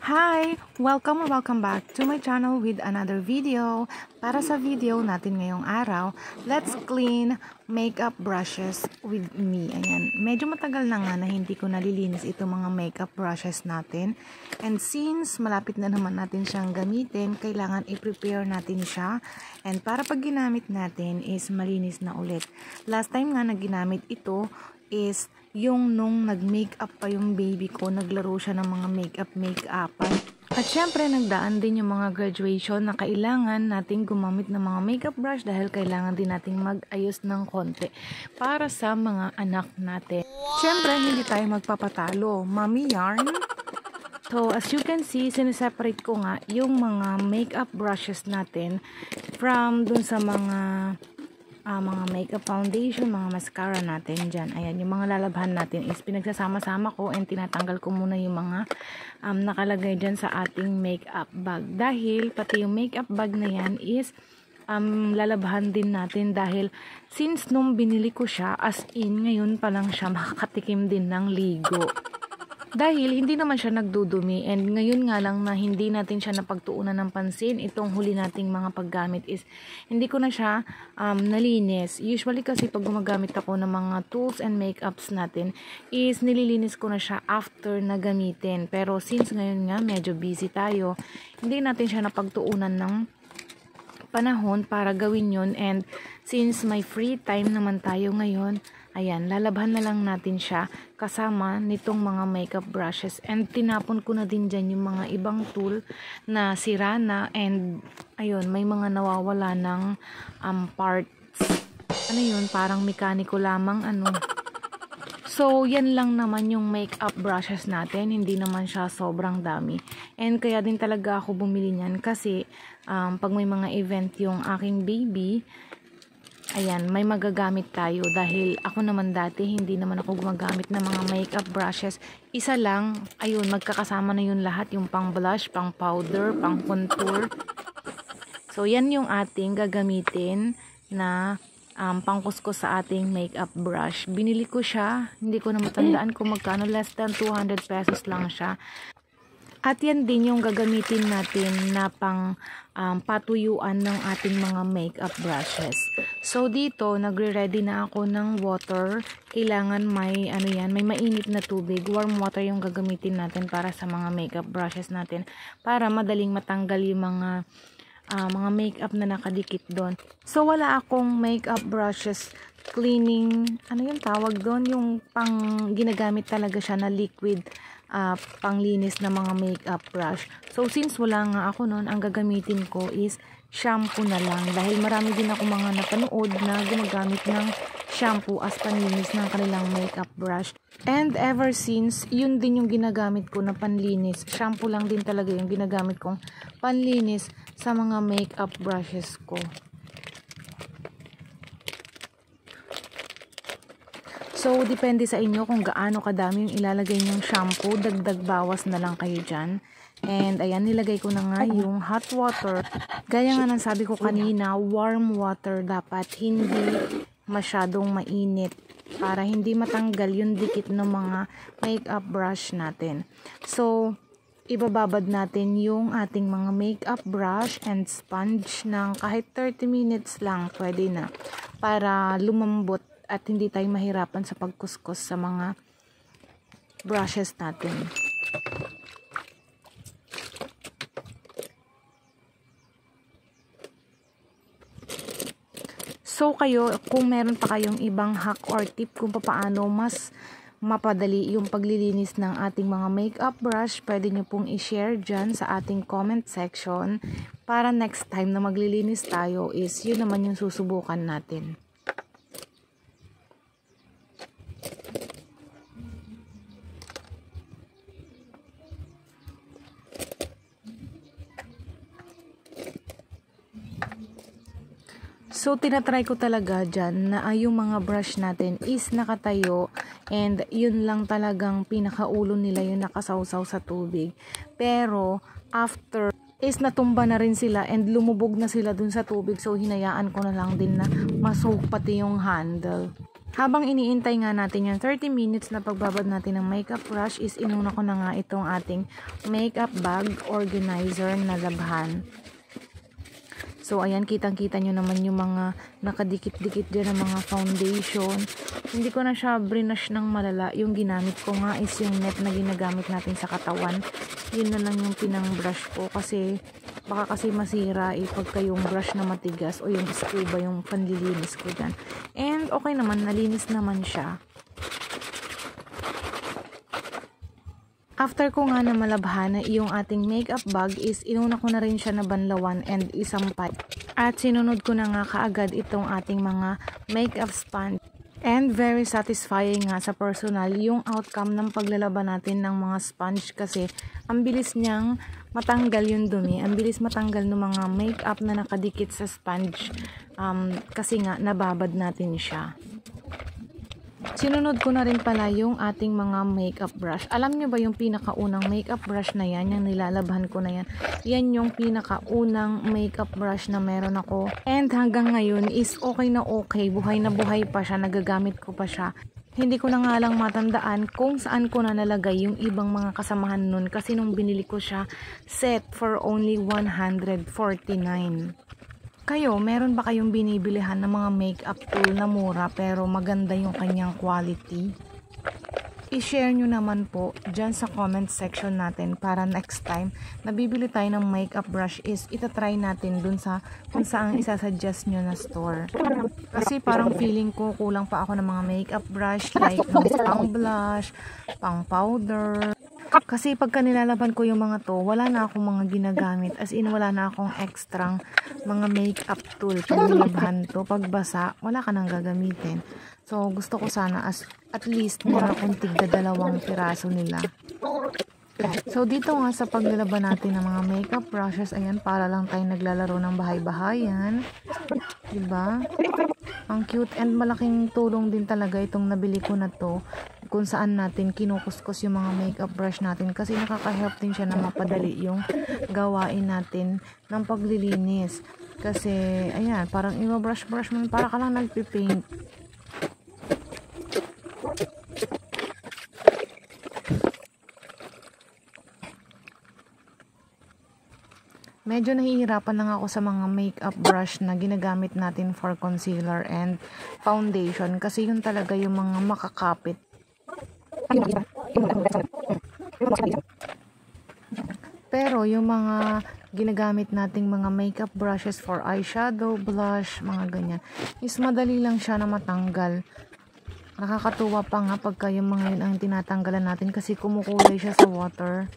Hi! Welcome or welcome back to my channel with another video. Para sa video natin ngayong araw, let's clean makeup brushes with me. Ayan, medyo matagal na nga na hindi ko nalilinis itong mga makeup brushes natin. And since malapit na naman natin siyang gamitin, kailangan i-prepare natin siya. And para pag ginamit natin is malinis na ulit. Last time nga na ginamit ito is yung nung nag-makeup pa yung baby ko, naglaro siya ng mga makeup-makeupan. At syempre, nagdaan din yung mga graduation na kailangan nating gumamit ng mga makeup brush dahil kailangan din nating mag-ayos ng konti para sa mga anak natin. Syempre, hindi tayo magpapatalo. Mommy yarn. So, as you can see, sineseparate ko nga yung mga makeup brushes natin from dun sa mga makeup foundation, mga mascara natin dyan. Ayan, yung mga lalabhan natin is pinagsasama-sama ko and tinatanggal ko muna yung mga nakalagay dyan sa ating makeup bag. Dahil pati yung makeup bag na yan is lalabhan din natin dahil since nung binili ko siya, as in, ngayon pa lang siya makakatikim din ng ligo. Dahil hindi naman siya nagdudumi and ngayon nga lang na hindi natin siya napagtuunan ng pansin, itong huli nating mga paggamit is hindi ko na siya nalinis. Usually kasi pag gumagamit ako ng mga tools and makeups natin is nililinis ko na siya after na gamitin. Pero since ngayon nga medyo busy tayo, hindi natin siya napagtuunan ng panahon para gawin yun. And since may free time naman tayo ngayon, ayan, lalabhan na lang natin siya kasama nitong mga makeup brushes. And tinapon ko na din dyan yung mga ibang tool na sira na. And ayun, may mga nawawala ng parts. Ano yun? Parang mekaniko lamang ano. So, yan lang naman yung makeup brushes natin. Hindi naman siya sobrang dami. And kaya din talaga ako bumili niyan kasi pag may mga event yung aking baby, ayan, may magagamit tayo dahil ako naman dati hindi naman ako gumagamit ng mga makeup brushes. Isa lang, ayun, magkakasama na yun lahat, yung pang blush, pang powder, pang contour. So, yan yung ating gagamitin na pangkuskus sa ating makeup brush. Binili ko siya, hindi ko na matandaan kung magkano, less than 200 pesos lang siya. At yan din yung gagamitin natin na pang patuyuan ng ating mga makeup brushes. So dito, nagre-ready na ako ng water. Kailangan may may mainit na tubig. Warm water yung gagamitin natin para sa mga makeup brushes natin para madaling matanggal yung mga makeup na nakadikit doon. So wala akong makeup brushes cleaning, ano yung tawag doon, yung pang ginagamit talaga siya na liquid panglinis ng mga makeup brush. So since wala nga ako noon, ang gagamitin ko is shampoo na lang dahil marami din ako mga napanood na gumagamit ng shampoo as panlinis ng kanilang makeup brush. And ever since, yun din yung ginagamit ko na panlinis. Shampoo lang din talaga yung ginagamit kong panlinis sa mga makeup brushes ko. So, depende sa inyo kung gaano kadami yung ilalagay nyong shampoo. Dagdag bawas na lang kayo dyan. And, ayan, nilagay ko na nga yung hot water. Gaya nga ng sabi ko kanina, warm water dapat. Hindi masyadong mainit para hindi matanggal yung dikit ng mga makeup brush natin. So, ibababad natin yung ating mga makeup brush and sponge ng kahit 30 minutes lang. Pwede na. Para lumambot at hindi tayo mahirapan sa pagkuskus sa mga brushes natin. So kayo, kung meron pa kayong ibang hack or tip kung paano mas mapadali yung paglilinis ng ating mga makeup brush, pwede nyo pong i-share dyan sa ating comment section para next time na maglilinis tayo is yun naman yung susubukan natin. So, tinatry ko talaga dyan na yung mga brush natin is nakatayo and yun lang talagang pinakaulo nila yung nakasawsaw sa tubig. Pero, after is natumba na rin sila and lumubog na sila dun sa tubig. So, hinayaan ko na lang din na masoak pati yung handle. Habang iniintay nga natin yung 30 minutes na pagbabad natin ng makeup brush is inuna ko na nga itong ating makeup bag organizer na labhan. So ayan, kitang-kita nyo naman yung mga nakadikit-dikit dyan ng mga foundation. Hindi ko na siya brinash ng malala. Yung ginamit ko nga is yung net na ginagamit natin sa katawan. Yun na lang yung pinang-brush ko kasi baka kasi masira pagka yung brush na matigas o yung scuba yung panlilinis ko dyan. And okay naman, nalinis naman siya. After ko nga na malabhan na yung ating makeup bag is inuna ko na rin siya na banlawan and isampay. At sinunod ko na nga kaagad itong ating mga makeup sponge. And very satisfying nga sa personal yung outcome ng paglalaba natin ng mga sponge kasi ang bilis niyang matanggal yung dumi. Ang bilis matanggal ng mga makeup na nakadikit sa sponge kasi nga nababad natin siya. Sinunod ko na rin pala yung ating mga makeup brush. Alam nyo ba yung pinakaunang makeup brush na yan, yung nilalabhan ko na yan? Yan yung pinakaunang makeup brush na meron ako. And hanggang ngayon is okay na okay. Buhay na buhay pa siya. Nagagamit ko pa siya. Hindi ko na nga lang matandaan kung saan ko na nalagay yung ibang mga kasamahan nun. Kasi nung binili ko siya, set for only 149. Kayo, meron ba kayong binibilihan ng mga makeup tool na mura pero maganda yung kanyang quality? I-share nyo naman po dyan sa comment section natin para next time na bibili tayo ng makeup brush is itatry natin dun sa kung saan isasuggest nyo na store. Kasi parang feeling ko kulang pa ako ng mga makeup brush like pang blush, pang powder. Kasi pagka nilalaban ko yung mga to, wala na akong mga ginagamit. As in, wala na akong extrang mga makeup tool. Pag nilabhan to, pagbasa, wala ka nang gagamitin. So, gusto ko sana at least meron akong tigda 2 piraso nila. So, dito nga sa paglalaban natin ng mga makeup brushes, ayan, para lang tayo naglalaro ng bahay-bahayan. Diba? Ang cute and malaking tulong din talaga itong nabili ko na to kung saan natin kinukuskus yung mga makeup brush natin kasi nakaka-help din siya na mapadali yung gawain natin ng paglilinis. Kasi, ayan, parang i-brush-brush mo, para ka lang nagpipaint. Medyo nahihirapan lang ako sa mga makeup brush na ginagamit natin for concealer and foundation kasi yun talaga yung mga makakapit. Pero yung mga ginagamit nating mga makeup brushes for eyeshadow, blush, mga ganyan, is madali lang siya na matanggal. Nakakatuwa pa nga pagka yung mga yun ang tinatanggalan natin kasi kumukulay siya sa water.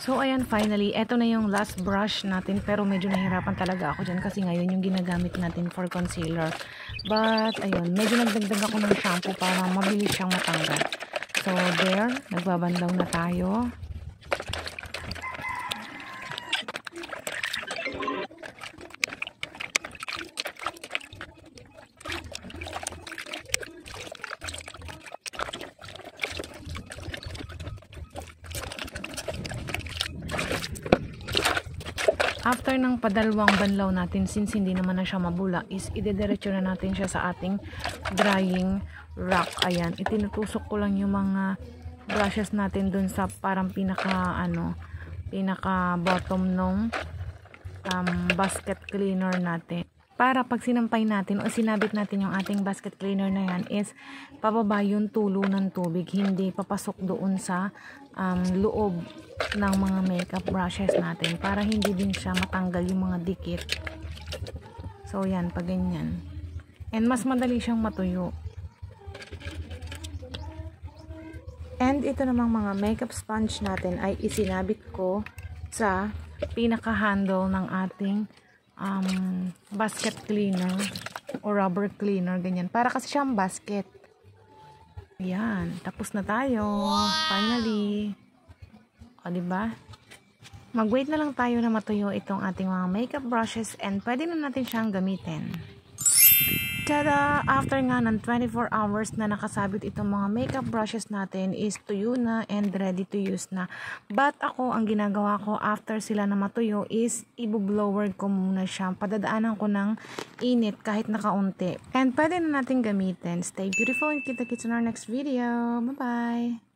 So, ayan, finally, eto na yung last brush natin. Pero medyo nahirapan talaga ako dyan kasi ngayon yung ginagamit natin for concealer. But, ayun, medyo nagdagdag ako ng shampoo para mabilis siyang matanggal. So, there, nagbabandaw na tayo. After ng padalawang banlaw natin, since hindi naman na siya mabula, is idediretso na natin siya sa ating drying rack. Ayan, itinutusok ko lang yung mga brushes natin dun sa parang pinaka bottom nung basket cleaner natin. Para pag sinampay natin o sinabit natin yung ating basket cleaner na yan is pababa yung tulo ng tubig, hindi papasok doon sa loob ng mga makeup brushes natin para hindi din siya matanggal yung mga dikit. So yan, pag ganyan. And mas madali siyang matuyo. And ito namang mga makeup sponge natin ay isinabit ko sa pinaka-handle ng ating basket cleaner o rubber cleaner, ganyan. Para kasi siyang basket. Ayan, tapos na tayo. Finally. O, diba? Mag-wait na lang tayo na matuyo itong ating mga makeup brushes and pwede na natin siyang gamitin. Tada! After nga ng 24 hours na nakasabit itong mga makeup brushes natin is tuyo na and ready to use na. But ako, ang ginagawa ko after sila na matuyo is i-blower ko muna siya. Padadaanan ko ng init kahit nakaunti. And pwede na natin gamitin. Stay beautiful and kita-kits in our next video. Bye-bye!